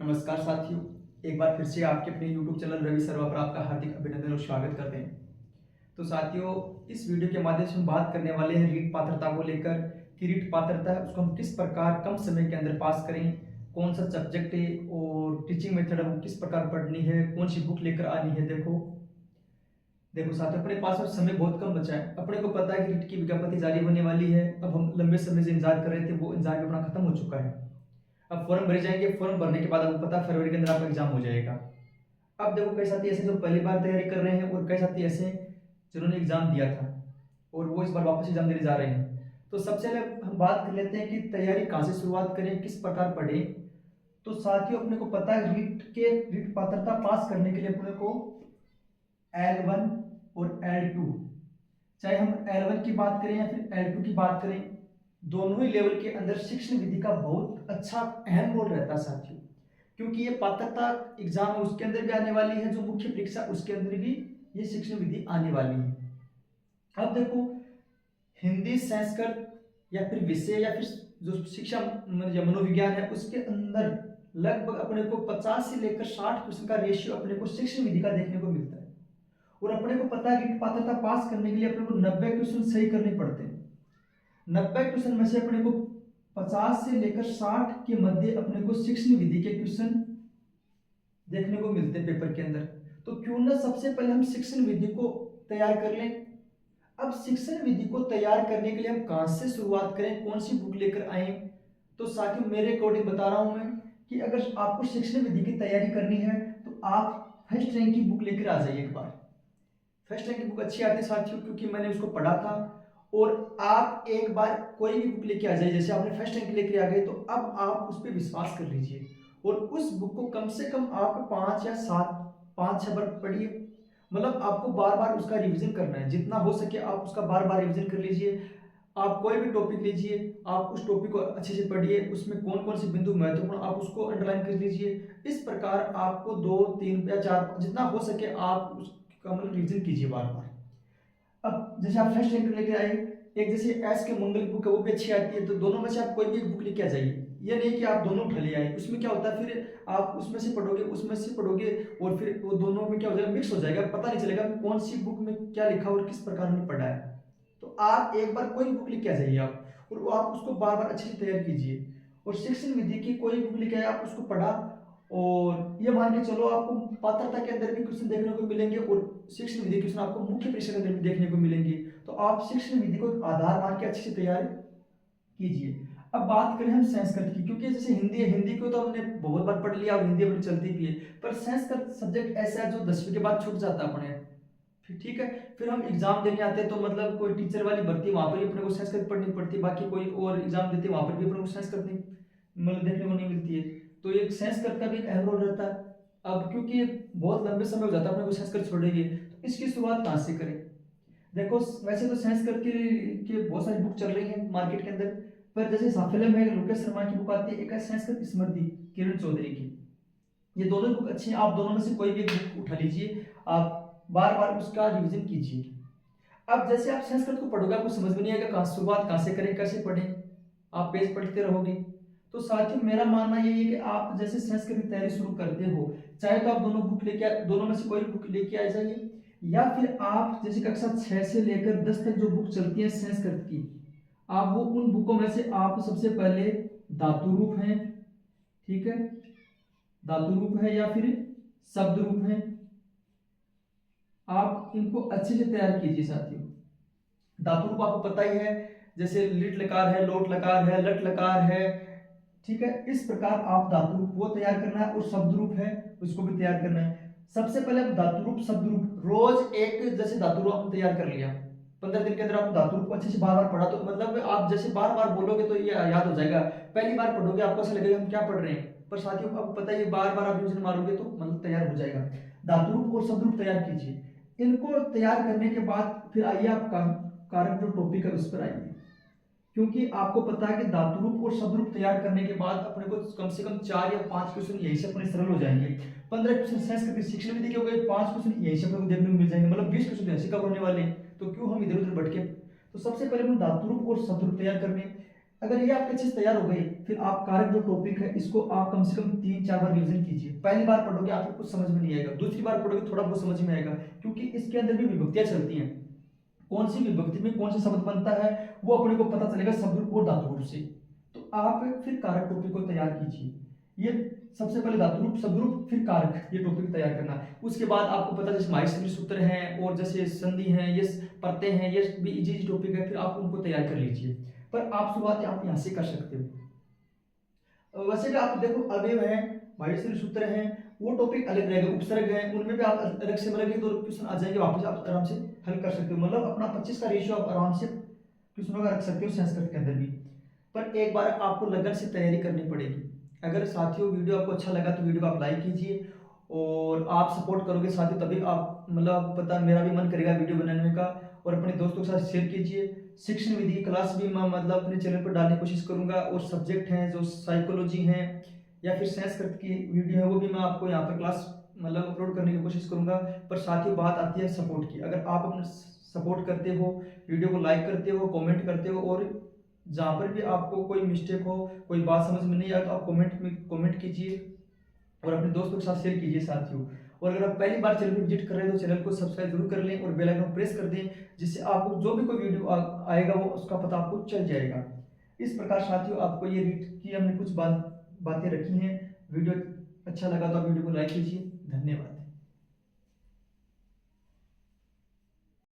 नमस्कार साथियों, एक बार फिर से आपके अपने YouTube चैनल रवि सर्वा पर आपका हार्दिक अभिनंदन और स्वागत करते हैं। तो साथियों, इस वीडियो के माध्यम से हम बात करने वाले हैं रीट पात्रता को लेकर कि रीट पात्रता है उसको हम किस प्रकार कम समय के अंदर पास करें, कौन सा सब्जेक्ट है और टीचिंग मेथड है वो किस प्रकार पढ़नी है, कौन सी बुक लेकर आनी है। देखो देखो साथियों, अपने पास अब समय बहुत कम बचा है। अपने को पता है कि रीट की विज्ञप्ति जारी होने वाली है। अब हम लंबे समय से इंतजार कर रहे थे, वो इंतजार भी अपना खत्म हो चुका है। अब फॉर्म भरे जाएंगे, फॉर्म भरने के बाद आपको पता है फरवरी के अंदर आपका एग्जाम हो जाएगा। अब देखो कई साथी ऐसे जो पहली बार तैयारी कर रहे हैं और कई साथी ऐसे जिन्होंने एग्जाम दिया था और वो इस बार वापस एग्जाम देने जा रहे हैं। तो सबसे पहले हम बात कर लेते हैं कि तैयारी कहाँ से शुरुआत करें, किस प्रकार पढ़ें। तो साथियों, अपने को पता है रीट पात्रता पास करने के लिए अपने को L1 और L2, चाहे हम L1 की बात करें या फिर L2 की बात करें, दोनों ही लेवल के अंदर शिक्षण विधि का बहुत अच्छा अहम रोल रहता है साथियों। क्योंकि ये पात्रता एग्जाम है उसके अंदर भी आने वाली है, जो मुख्य परीक्षा उसके अंदर भी ये शिक्षण विधि आने वाली है। अब देखो, हिंदी, संस्कृत या फिर विषय या फिर जो शिक्षा या मनोविज्ञान है उसके अंदर लगभग अपने को 50 से लेकर 60% का रेशियो अपने को शिक्षण विधि का देखने को मिलता है। और अपने को पता है कि पात्रता पास करने के लिए अपने को 90 क्वेश्चन सही करने पड़ते हैं। 90 क्वेश्चन में से अपने को 50 से लेकर 60 के मध्य अपने को शिक्षण विधि के क्वेश्चन देखने को मिलते हैं पेपर के अंदर। तो क्यों ना सबसे पहले हम शिक्षण विधि को तैयार कर लें। अब शिक्षण विधि को तैयार करने के लिए हम कहां से शुरुआत करें, कौन सी बुक लेकर आए। तो साथियों, मेरे अकॉर्डिंग बता रहा हूं मैं कि अगर आपको शिक्षण विधि की तैयारी करनी है तो आप फर्स्ट रैंक की बुक लेकर आ जाइए। एक बार फर्स्ट रैंक की बुक अच्छी आती है साथियों, क्योंकि मैंने उसको पढ़ा था। और आप एक बार कोई भी बुक लेके आ जाइए, जैसे आपने फर्स्ट रैंक लेके आ गए तो अब आप उस पर विश्वास कर लीजिए और उस बुक को कम से कम आप 5 6 बार पढ़िए। मतलब आपको बार बार उसका रिवीजन करना है, जितना हो सके आप उसका बार बार रिवीजन कर लीजिए। आप कोई भी टॉपिक लीजिए, आप उस टॉपिक को अच्छे से पढ़िए, उसमें कौन कौन से बिंदु महत्वपूर्ण आप उसको अंडरलाइन कर लीजिए। इस प्रकार आपको 2 3 या 4 जितना हो सके आप उसका मतलब रिवीजन कीजिए बार बार। अब जैसे आप फर्स्ट रैंक लेके आए, एक जैसे एस के मंगल बुक है वो भी अच्छी आती है, तो दोनों में से आप कोई भी एक बुक लेके आ जाइए। ये नहीं कि आप दोनों उठा ले आए, उसमें क्या होता है फिर आप उसमें से पढ़ोगे उसमें से पढ़ोगे और फिर वो दोनों में क्या हो जाएगा, मिक्स हो जाएगा, पता नहीं चलेगा कौन सी बुक में क्या लिखा और किस प्रकार में पढ़ा है। तो आप एक बार कोई बुक लेके आ जाइए आप, और वो आप उसको बार बार अच्छे से तैयार कीजिए। और शिक्षण विधि की कोई बुक लेके आए, आप उसको पढ़ा और ये मान के चलो आपको पात्रता के अंदर भी क्वेश्चन देखने को मिलेंगे और शिक्षण विधि क्वेश्चन आपको मुख्य परीक्षा के अंदर भी देखने को मिलेंगे। तो आप शिक्षण विधि को आधार मान के अच्छे से तैयारी कीजिए। अब बात करें हम संस्कृत की, क्योंकि जैसे हिंदी है, हिंदी को तो हमने बहुत बार पढ़ लिया और हिंदी अपनी चलती भी है, पर संस्कृत सब्जेक्ट ऐसा है जो 10वीं के बाद छूट जाता है अपने। फिर ठीक है, फिर हम एग्जाम देने आते हैं तो मतलब कोई टीचर वाली भर्ती वहां पर भी अपने को संस्कृत पढ़नी पड़ती है, बाकी कोई और एग्जाम देते हैं वहां पर भी अपने को संस्कृत नहीं मतलब देखने को नहीं मिलती है। तो एक संस्कृत का भी एक अहम रोल रहता है। अब क्योंकि ये बहुत लंबे समय हो जाता है अपने को संस्कृत छोड़ेंगे, तो इसकी शुरुआत कहाँ से करें। देखो वैसे तो संस्कृत के बहुत सारी बुक चल रही है मार्केट के अंदर, पर जैसे साफल्यम है, लोकेश शर्मा की बुक आती है, एक है संस्कृत स्मृति किरण चौधरी की। ये दोनों बुक अच्छी हैं, आप दोनों में से कोई भी एक बुक उठा लीजिए, आप बार बार उसका रिवीजन कीजिए। अब जैसे आप संस्कृत को पढ़ोगे आपको समझ में नहीं आएगा कहाँ शुरुआत कहाँ से करें, कैसे पढ़ें, आप पेज पढ़ते रहोगे। तो साथियों, मेरा मानना यही है कि आप जैसे संस्कृत की तैयारी शुरू करते हो, चाहे तो आप दोनों में से कोई बुक लेके आ जाइए, या फिर आप जैसे कक्षा 6 से लेकर 10 तक जो बुक चलती है संस्कृत की, आप वो उन बुकों में से आप सबसे पहले धातु रूप है, ठीक है, धातु रूप है या फिर शब्द रूप है, आप इनको अच्छे से तैयार कीजिए साथियों। धातु रूप आपको पता ही है, जैसे लिट लकार है, लोट लकार है, लट लकार है, ठीक है। इस प्रकार आप धातु रूप वो तैयार करना है, और शब्द रूप है उसको भी तैयार करना है। सबसे पहले आप धातु रूप शब्द रूप रोज एक जैसे धातु रूप आपने तैयार कर लिया, 15 दिन के अंदर आप धातु रूप को अच्छे से बार बार पढ़ा, तो मतलब आप जैसे बार बार बोलोगे तो ये याद हो जाएगा। पहली बार पढ़ोगे आपको ऐसा लगेगा हम क्या पढ़ रहे हैं, पर साथियों आपको पता है बार बार आप रिवीजन मारोगे तो मतलब तैयार हो जाएगा। धातु रूप और शब्द रूप तैयार कीजिए। इनको तैयार करने के बाद फिर आइए आप कारक जो टॉपिक है उस पर आइए, क्योंकि आपको पता है कि धातु रूप और शब्द रूप तैयार करने के बाद अपने को कम से कम 4 या 5 क्वेश्चन यही से अपने सरल हो जाएंगे। 15 क्वेश्चन संस्कृत की शिक्षण विधि के हो गए, 5 क्वेश्चन यही से अपने को देखने को मिल जाएंगे, मतलब 20 क्वेश्चन ऐसे कवर होने वाले हैं। तो क्यों हम इधर उधर भटके। तो सबसे पहले हम धातु रूप और शब्द रूप तैयार करने, अगर ये आपके अच्छे से तैयार हो गए, फिर आप कारक जो टॉपिक है इसको आप कम से कम 3-4 बार रिवीजन कीजिए। पहली बार पढ़ोगे आपको कुछ समझ में नहीं आएगा, दूसरी बार पढ़ोगे थोड़ा बहुत समझ में आएगा, क्योंकि इसके अंदर भी विभक्तियां चलती हैं। कौन सी विभक्ति में कौन सा शब्द बनता है वो अपने को पता चलेगा शब्द रूप और धातु रूप से। तो आप फिर कारक टॉपिक को तैयार कीजिए। ये सबसे पहले धातु रूप, शब्द रूप, फिर कारक, ये टॉपिक तैयार करना। उसके बाद आपको पता जैसे माहेश्वरी सूत्र हैं और जैसे संधि हैं, ये प्रत्यय हैं, ये भी इजी टॉपिक है, फिर आप उनको तैयार कर लीजिए। पर आप शुरुआत आप यहाँ से कर सकते हो। वैसे भी आप देखो अवयव है, माहेश्वरी सूत्र हैं, वो टॉपिक अलग रहेगा, उपसर्ग है उनमें भी आप अलग से मिलेंगे तो क्वेश्चन आ जाएंगे, वापस आप आराम से हल कर सकते हो। मतलब अपना 25 का रेशियो आप आराम से क्वेश्चनों का रख सकते हो संस्कृत के अंदर भी। पर एक बार आपको लगन से तैयारी करनी पड़ेगी। अगर साथियों वीडियो आपको अच्छा लगा तो वीडियो को आप लाइक कीजिए, और आप सपोर्ट करोगे साथियों तभी आप मतलब पता मेरा भी मन करेगा वीडियो बनाने का। और अपने दोस्तों के साथ शेयर कीजिए। शिक्षण विधि क्लास भी मैं मतलब अपने चैनल पर डालने की कोशिश करूंगा, और सब्जेक्ट हैं जो साइकोलॉजी हैं या फिर संस्कृत की वीडियो है वो भी मैं आपको यहाँ पर क्लास मतलब अपलोड करने की कोशिश करूंगा। पर साथियों बात आती है सपोर्ट की। अगर आप अपने सपोर्ट करते हो, वीडियो को लाइक करते हो, कमेंट करते हो, और जहाँ पर भी आपको कोई मिस्टेक हो, कोई बात समझ में नहीं आए तो आप कमेंट में कमेंट कीजिए और अपने दोस्तों के साथ शेयर कीजिए साथियों। और अगर आप पहली बार चैनल पर विजिट कर रहे हैं तो चैनल को सब्सक्राइब जरूर कर लें और बेल आइकन प्रेस कर दें, जिससे आपको जो भी कोई वीडियो आएगा वो उसका पता आपको चल जाएगा। इस प्रकार साथियों आपको ये रीड की हमने कुछ बातें रखी हैं। वीडियो अच्छा लगा तो आप वीडियो को लाइक कीजिए। धन्यवाद।